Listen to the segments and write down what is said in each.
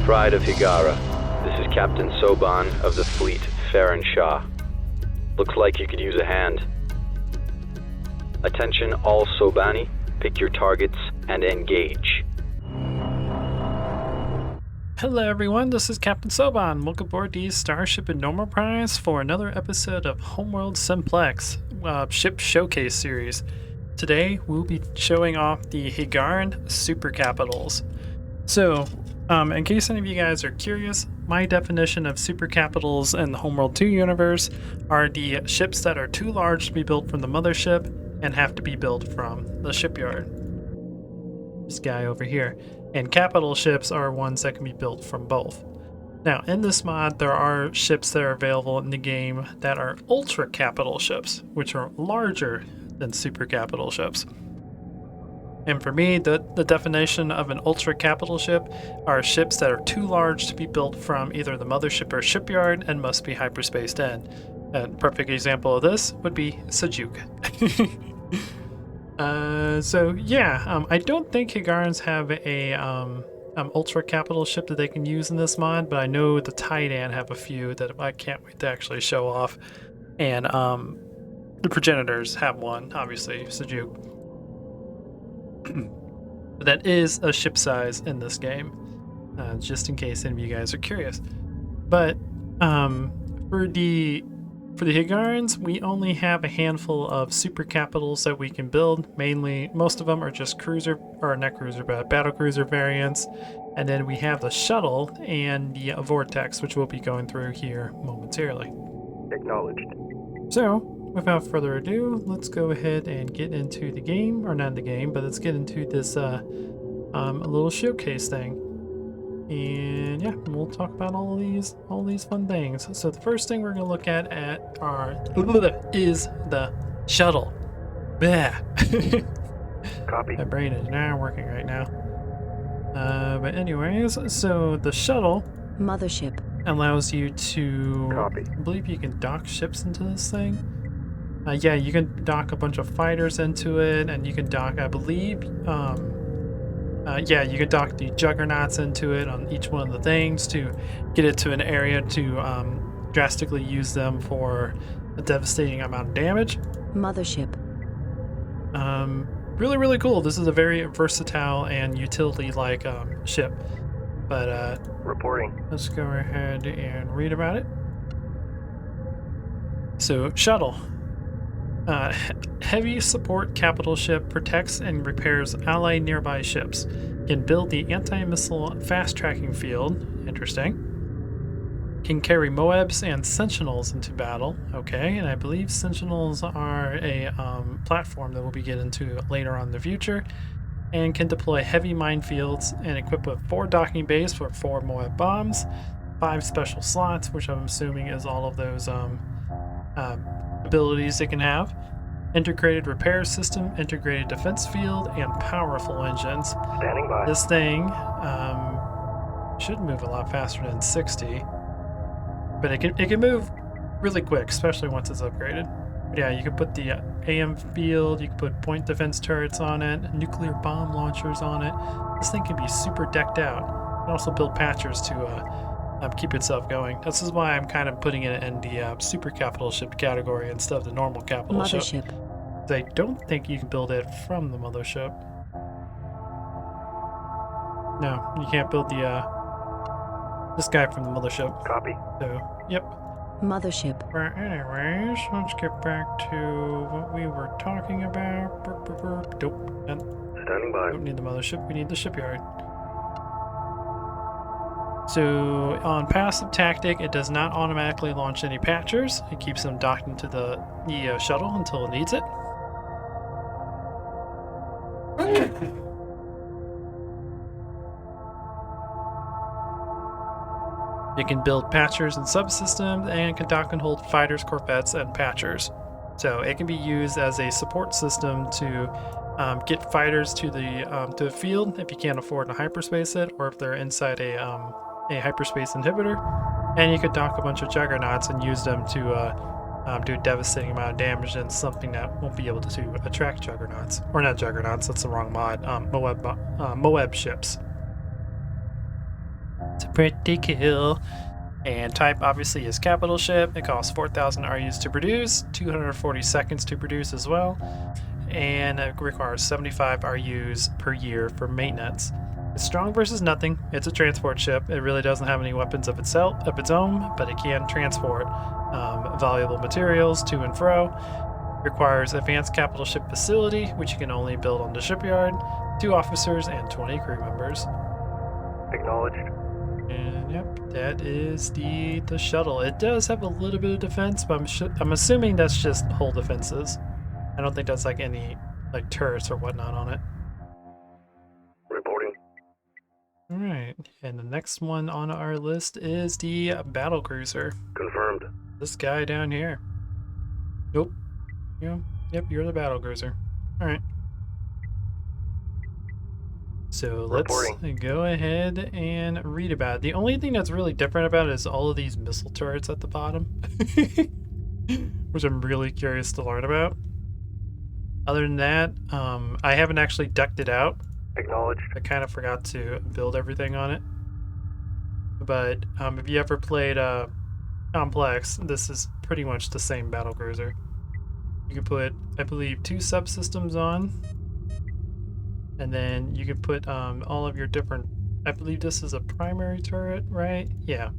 Pride of Hiigaran. This is Captain Soban of the fleet, Farron Shah. Looks like you could use a hand. Attention all Sobani, pick your targets and engage. Hello everyone, this is Captain Soban. Welcome aboard the Starship Enterprise for another episode of Homeworld Simplex, ship showcase series. Today we'll be showing off the Hiigaran super capitals. So, in case any of you guys are curious, my definition of super capitals in the Homeworld 2 universe are the ships that are too large to be built from the mothership and have to be built from the shipyard. This guy over here. And capital ships are ones that can be built from both. Now, in this mod, there are ships that are available in the game that are ultra capital ships, which are larger than super capital ships. And for me, the definition of an ultra capital ship are ships that are too large to be built from either the mothership or shipyard and must be hyperspaced in. A perfect example of this would be Sajuk. I don't think Hiigarans have a ultra capital ship that they can use in this mod, but I know the Titan have a few that I can't wait to actually show off. And the progenitors have one, obviously, Sajuk. That is a ship size in this game, just in case any of you guys are curious. But for the Hiigarans, we only have a handful of super capitals that we can build. Mainly, most of them are just cruiser, or not cruiser, but battle cruiser variants. And then we have the shuttle and the vortex, which we'll be going through here momentarily. Acknowledged. So, without further ado, let's go ahead and get into the game, or not the game, but let's get into this little showcase thing. And yeah, we'll talk about all these fun things. So the first thing we're gonna look at is the shuttle. Copy. My brain is not working right now. But anyways, so the shuttle Mothership allows you to, Copy. I believe you can dock ships into this thing. Yeah, you can dock a bunch of fighters into it, and you can dock, I believe, you could dock the juggernauts into it on each one of the things to get it to an area to drastically use them for a devastating amount of damage. Mothership. Really, really cool. This is a very versatile and utility-like ship. But Reporting. let's go ahead and read about it. So, shuttle. Heavy support capital ship protects and repairs allied nearby ships. Can build the anti-missile fast-tracking field. Interesting. Can carry Moebs and Sentinels into battle. Okay, and I believe Sentinels are a platform that we'll be getting into later on in the future. And can deploy heavy minefields and equip with 4 docking bays for 4 Moeb bombs, 5 special slots, which I'm assuming is all of those abilities it can have, integrated repair system, integrated defense field, and powerful engines. Standing by. This thing should move a lot faster than 60, but it can move really quick, especially once it's upgraded. But yeah, you can put the AM field, you can put point defense turrets on it, nuclear bomb launchers on it. This thing can be super decked out. You can also build patchers to keep itself going. This is why I'm kind of putting it in the super capital ship category instead of the normal capital ship. I don't think you can build it from the mothership. No, you can't build the this guy from the mothership. Copy. So, yep. Mothership. But anyways, let's get back to what we were talking about. Standing by. Don't need the mothership, we need the shipyard. So on passive tactic, it does not automatically launch any patchers. It keeps them docked into the shuttle until it needs it. It can build patchers and subsystems, and can dock and hold fighters, corvettes, and patchers. So it can be used as a support system to get fighters to the field if you can't afford to hyperspace it, or if they're inside a hyperspace inhibitor. And you could dock a bunch of juggernauts and use them to do a devastating amount of damage and something that won't be able to attract juggernauts. Or not juggernauts, that's the wrong mod. Moeb ships. It's pretty cool. And type obviously is capital ship. It costs 4,000 RUs to produce, 240 seconds to produce as well, and it requires 75 RUs per year for maintenance. It's strong versus nothing. It's a transport ship. It really doesn't have any weapons of its own, but it can transport valuable materials to and fro. Requires advanced capital ship facility, which you can only build on the shipyard, 2 officers and 20 crew members. Acknowledged. And yep, that is the shuttle. It does have a little bit of defense, but I'm assuming that's just hull defenses. I don't think that's like any like turrets or whatnot on it. Reporting. All right, and the next one on our list is the battle cruiser. Confirmed. This guy down here. Nope. Yeah. Yep, you're the battle cruiser. All right. So let's go ahead and read about it. The only thing that's really different about it is all of these missile turrets at the bottom, which I'm really curious to learn about. Other than that, I haven't actually decked it out. Acknowledged. I kind of forgot to build everything on it. But if you ever played Complex, this is pretty much the same battle cruiser. You can put, I believe, 2 subsystems on. And then you can put all of your different, I believe this is a primary turret, right? Yeah.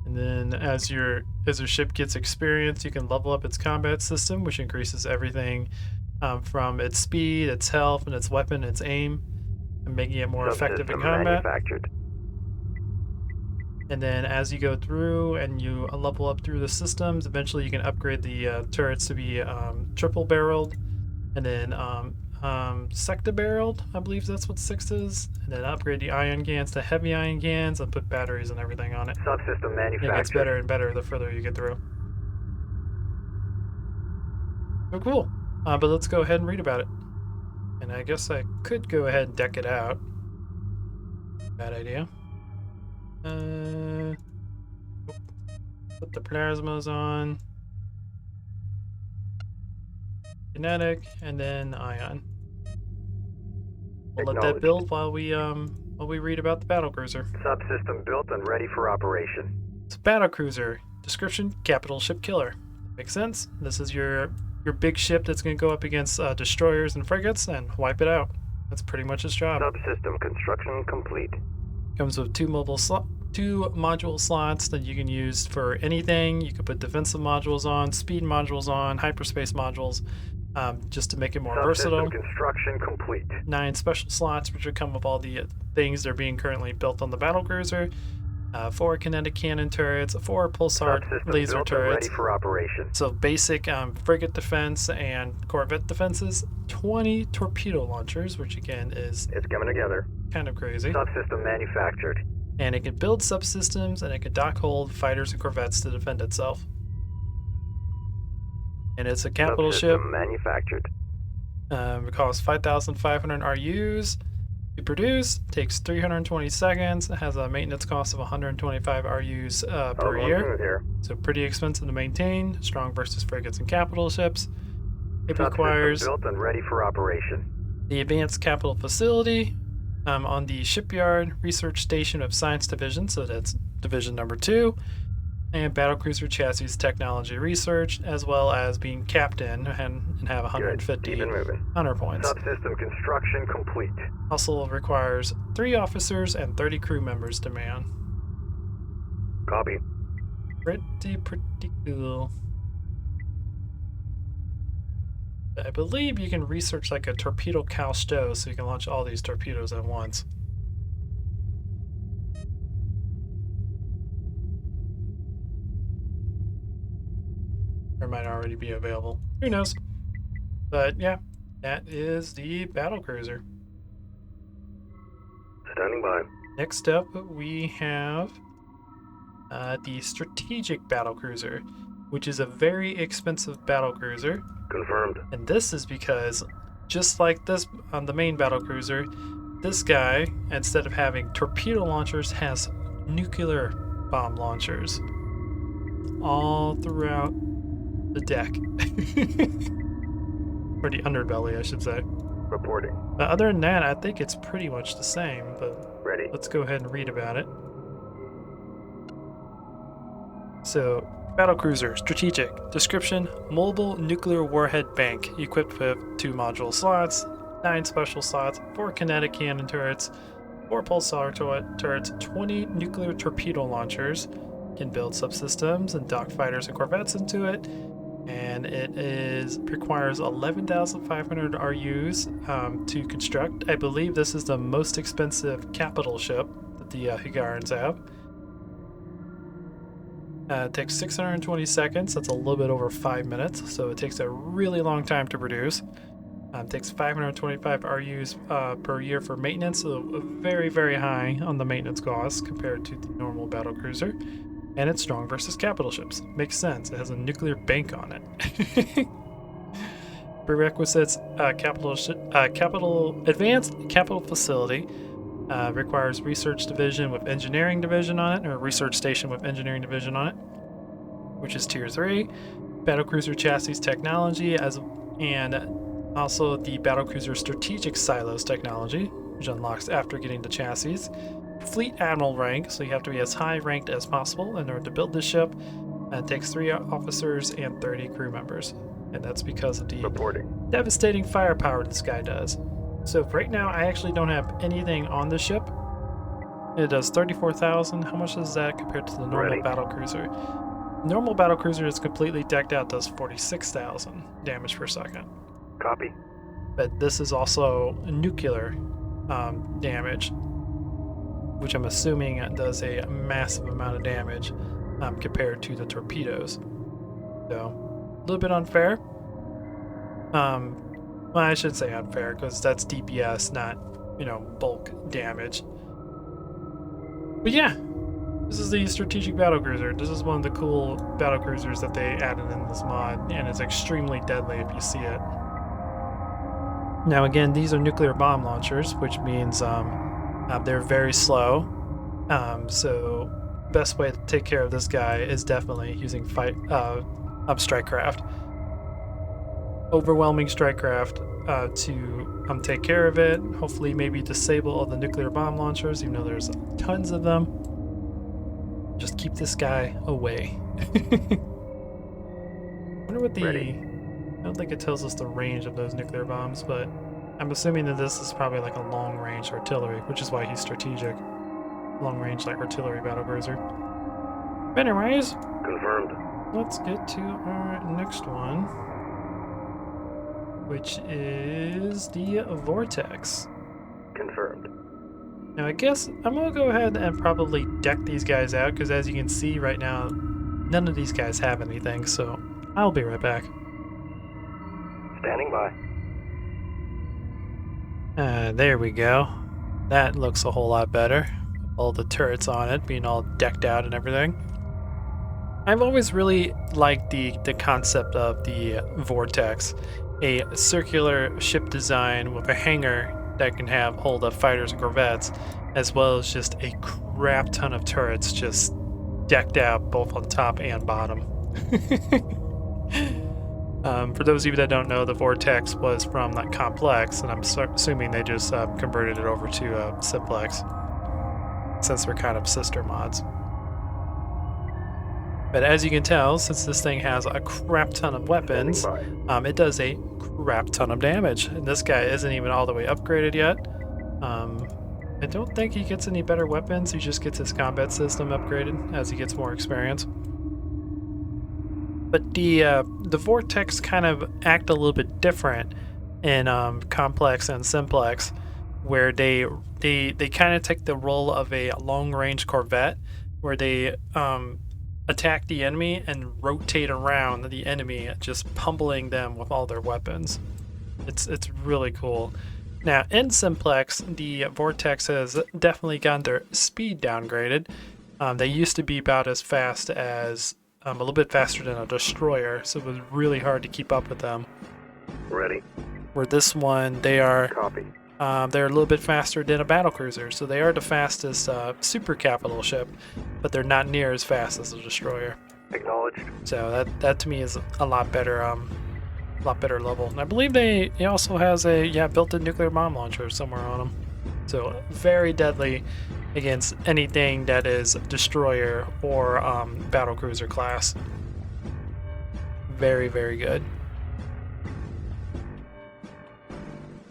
And then as your ship gets experience, you can level up its combat system, which increases everything from its speed, its health, and its weapon, its aim, and making it more effective in combat. And then as you go through and you level up through the systems, eventually you can upgrade the turrets to be triple barreled. And then secta-barreled, I believe that's what 6 is. And then upgrade the ion cans to heavy ion cans and put batteries and everything on it. Subsystem manufactured. It gets better and better the further you get through. Oh, cool. But let's go ahead and read about it. And I guess I could go ahead and deck it out. Bad idea. Put the plasmas on. Kinetic, and then ion. We'll let that build while we read about the battle cruiser. Subsystem built and ready for operation. So battle cruiser description: capital ship killer. Makes sense. This is your big ship that's going to go up against destroyers and frigates and wipe it out. That's pretty much its job. Subsystem construction complete. Comes with 2 module slots that you can use for anything. You can put defensive modules on, speed modules on, hyperspace modules. Just to make it more versatile. Construction complete. 9 special slots, which would come with all the things that are being currently built on the battlecruiser. 4 kinetic cannon turrets, 4 pulsar laser turrets. Ready for operation. So basic frigate defense and corvette defenses. 20 torpedo launchers, which again is it's coming together. Kind of crazy. Subsystem manufactured. And it can build subsystems, and it can dock hold fighters and corvettes to defend itself. And it's a capital ship. Manufactured. It costs 5,500 RUs to produce. Takes 320 seconds. It has a maintenance cost of 125 RUs per year. So pretty expensive to maintain. Strong versus frigates and capital ships. It requires built and ready for operation. The advanced capital facility on the shipyard research station of science division. So that's division number 2. And battlecruiser chassis technology research, as well as being captain and have 150 honor points. Subsystem construction complete. Also requires 3 officers and 30 crew members to man. Copy. Pretty cool. I believe you can research like a torpedo cow stow, so you can launch all these torpedoes at once. Or might already be available. Who knows? But yeah, that is the battle cruiser. Standing by. Next up, we have the strategic battle cruiser, which is a very expensive battle cruiser. Confirmed. And this is because, just like this on the main battle cruiser, this guy, instead of having torpedo launchers, has nuclear bomb launchers all throughout the deck. Or the underbelly, I should say. Reporting. But other than that, I think it's pretty much the same, but Ready. let's go ahead and read about it. So, battlecruiser, strategic. Description, mobile nuclear warhead bank, equipped with 2 module slots, 9 special slots, 4 kinetic cannon turrets, 4 pulsar turrets, 20 nuclear torpedo launchers, can build subsystems and dock fighters and corvettes into it, and it requires 11,500 RUs to construct. I believe this is the most expensive capital ship that the Hiigarans have. It takes 620 seconds, that's a little bit over 5 minutes, so it takes a really long time to produce. It takes 525 RUs per year for maintenance, so very, very high on the maintenance costs compared to the normal battlecruiser. And it's strong versus capital ships. Makes sense, it has a nuclear bank on it. Prerequisites, advanced capital facility, requires research division with engineering division on it, or research station with engineering division on it, which is tier 3. Battlecruiser chassis technology, and also the battlecruiser strategic silos technology, which unlocks after getting the chassis. Fleet admiral rank, so you have to be as high ranked as possible in order to build this ship. It takes 3 officers and 30 crew members, and that's because of the Reporting. devastating firepower this guy does. So right now I actually don't have anything on the ship. It does 34,000. How much is that compared to the normal Ready. battlecruiser? Normal battlecruiser is completely decked out, does 46,000 damage per second. Copy. But this is also nuclear damage, which I'm assuming does a massive amount of damage compared to the torpedoes. So, a little bit unfair. Well, I should say unfair because that's DPS, not, bulk damage. But yeah, this is the strategic battlecruiser. This is one of the cool battlecruisers that they added in this mod, and it's extremely deadly if you see it. Now again, these are nuclear bomb launchers, which means they're very slow. So best way to take care of this guy is definitely using strike craft. Overwhelming strike craft to take care of it. Hopefully maybe disable all the nuclear bomb launchers, even though there's tons of them. Just keep this guy away. Wonder what the... Ready. I don't think it tells us the range of those nuclear bombs, but I'm assuming that this is probably like a long-range artillery, which is why he's strategic. Long-range, like, artillery battlecruiser. But anyways, Confirmed. let's get to our next one, which is the Vortex. Confirmed. Now, I guess I'm going to go ahead and probably deck these guys out, because as you can see right now, none of these guys have anything, so I'll be right back. Standing by. There we go. That looks a whole lot better. All the turrets on it being all decked out and everything. I've always really liked the concept of the Vortex. A circular ship design with a hangar that can hold up fighters and corvettes, as well as just a crap ton of turrets just decked out both on top and bottom. For those of you that don't know, the Vortex was from that Complex, and I'm assuming they just converted it over to Simplex, since they're kind of sister mods. But as you can tell, since this thing has a crap ton of weapons, it does a crap ton of damage. And this guy isn't even all the way upgraded yet. I don't think he gets any better weapons, he just gets his combat system upgraded as he gets more experience. But the Vortex kind of act a little bit different in Complex and Simplex, where they kind of take the role of a long-range corvette, where they attack the enemy and rotate around the enemy, just pummeling them with all their weapons. It's really cool. Now, in Simplex, the Vortex has definitely gotten their speed downgraded. They used to be about as fast as a little bit faster than a destroyer, so it was really hard to keep up with them. Ready. Where this one, they are Copy. they're a little bit faster than a battlecruiser, so they are the fastest super capital ship, but they're not near as fast as a destroyer. Acknowledged. So that to me is a lot better a lot better level. And I believe it also has a built-in nuclear bomb launcher somewhere on them. So very deadly against anything that is destroyer or battle cruiser class. Very, very good.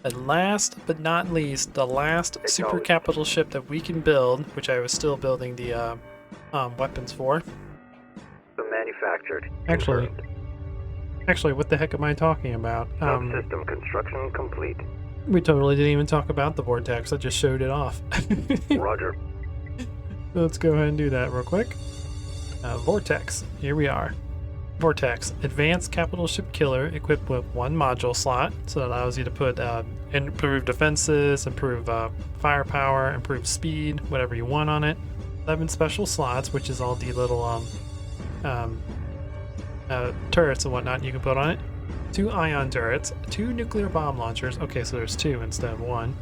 And last but not least, the last super capital ship that we can build, which I was still building the weapons for. The manufactured. Actually, Confirmed. Actually, what the heck am I talking about? Subsystem construction complete. We totally didn't even talk about the vortex. I just showed it off. Roger. Let's go ahead and do that real quick. Vortex. Here we are. Vortex. Advanced capital ship killer equipped with 1 module slot. So that allows you to put improve defenses, improve firepower, improve speed, whatever you want on it. 11 special slots, which is all the little turrets and whatnot you can put on it. 2 ion turrets, 2 nuclear bomb launchers. Okay, so there's 2 instead of 1.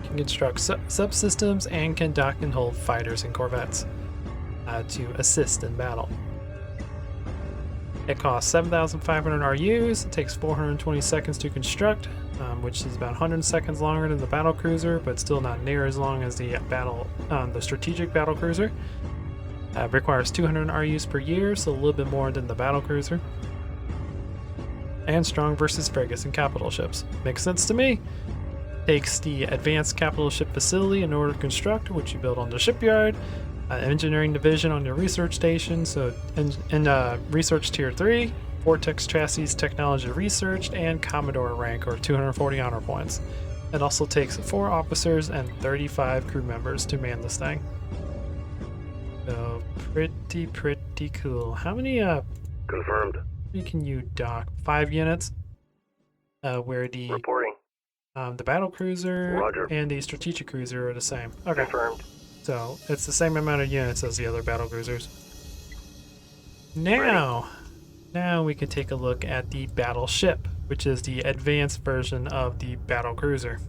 You can construct subsystems and can dock and hold fighters and corvettes to assist in battle. It costs 7,500 RUs. It takes 420 seconds to construct, which is about 100 seconds longer than the battle cruiser, but still not near as long as the strategic battle cruiser. Requires 200 RUs per year, so a little bit more than the battle cruiser. And strong versus frigates and capital ships. Makes sense to me. Takes the advanced capital ship facility in order to construct, which you build on the shipyard. Engineering division on your research station, so research tier 3, vortex chassis technology researched, and Commodore rank or 240 honor points. It also takes 4 officers and 35 crew members to man this thing. So pretty cool. How many Confirmed. can you dock? 5 units. Where the Reporting. the battle cruiser Roger. and the strategic cruiser are the same. Okay. Confirmed. So it's the same amount of units as the other battle cruisers. Now we can take a look at the battleship, which is the advanced version of the battle cruiser.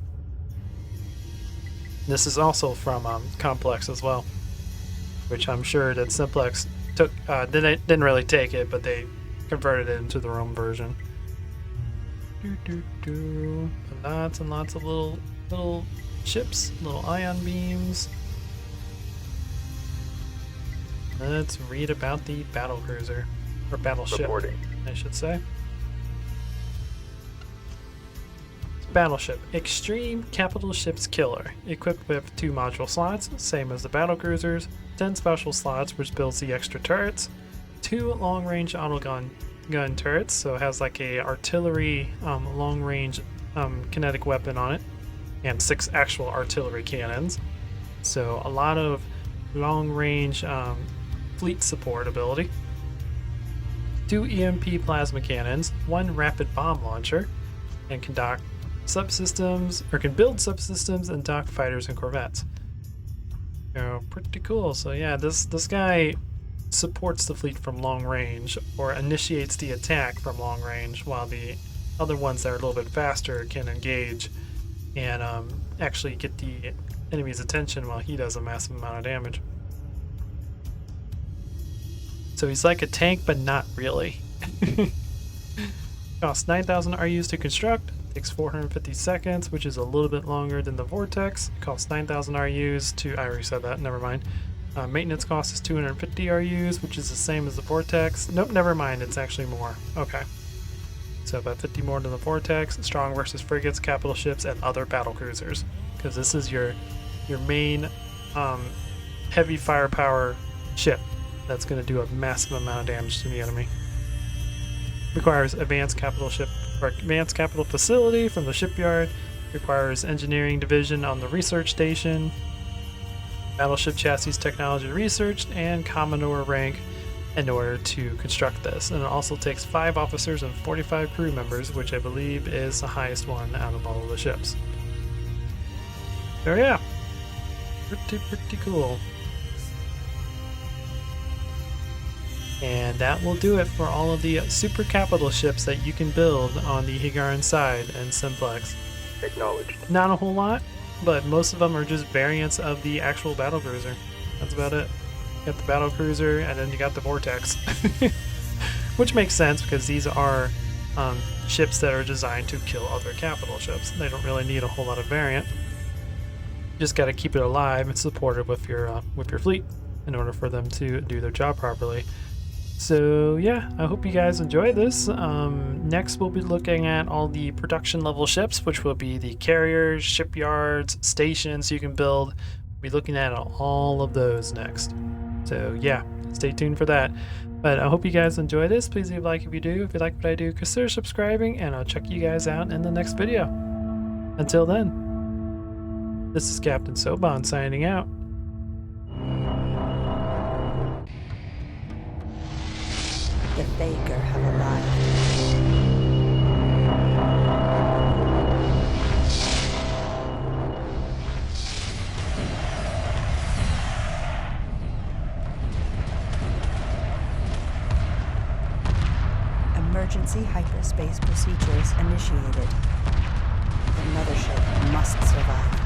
This is also from Complex as well, which I'm sure that Simplex took didn't really take it, but they converted it into their own version. Lots and lots of little ships, little ion beams. Let's read about the battle cruiser, or battleship, Reporting. I should say. Battleship, extreme capital ships killer, equipped with 2 module slots, same as the battle cruisers, 10 special slots, which builds the extra turrets, 2 long-range autogun gun turrets, so it has like a artillery long-range kinetic weapon on it, and 6 actual artillery cannons. So a lot of long-range fleet support ability. 2 EMP plasma cannons, 1 rapid bomb launcher, and can dock subsystems, or can build subsystems and dock fighters and corvettes. So pretty cool. So yeah, this guy supports the fleet from long range, or initiates the attack from long range, while the other ones that are a little bit faster can engage and actually get the enemy's attention while he does a massive amount of damage. So he's like a tank, but not really. Costs 9,000 RUs to construct, takes 450 seconds, which is a little bit longer than the Vortex. Costs 9,000 RUs to, I already said that, never mind. Maintenance cost is 250 RUs, which is the same as the Vortex. Nope, never mind, it's actually more. Okay. So about 50 more than the Vortex. Strong versus frigates, capital ships, and other battle cruisers. Because this is your main heavy firepower ship that's going to do a massive amount of damage to the enemy. Requires advanced capital ship or advanced capital facility from the shipyard. Requires engineering division on the research station. Battleship chassis technology researched, and Commodore rank in order to construct this. And it also takes 5 officers and 45 crew members, which I believe is the highest one out of all of the ships. So yeah, pretty cool. And that will do it for all of the super capital ships that you can build on the Hiigaran side and Simplex. Acknowledged. Not a whole lot, but most of them are just variants of the actual battle cruiser. That's about it. You got the battle cruiser, and then you got the Vortex. Which makes sense, because these are ships that are designed to kill other capital ships. They don't really need a whole lot of variant. Just got to keep it alive and supported with your fleet in order for them to do their job properly. So yeah, I hope you guys enjoy this. Next we'll be looking at all the production level ships, which will be the carriers, shipyards, stations you can build. We'll be looking at all of those next. So yeah, stay tuned for that. But I hope you guys enjoy this. Please leave a like if you do. If you like what I do, consider subscribing, and I'll check you guys out in the next video. Until then, this is Captain Soban signing out. The Thaker have arrived. Emergency hyperspace procedures initiated. The mothership must survive.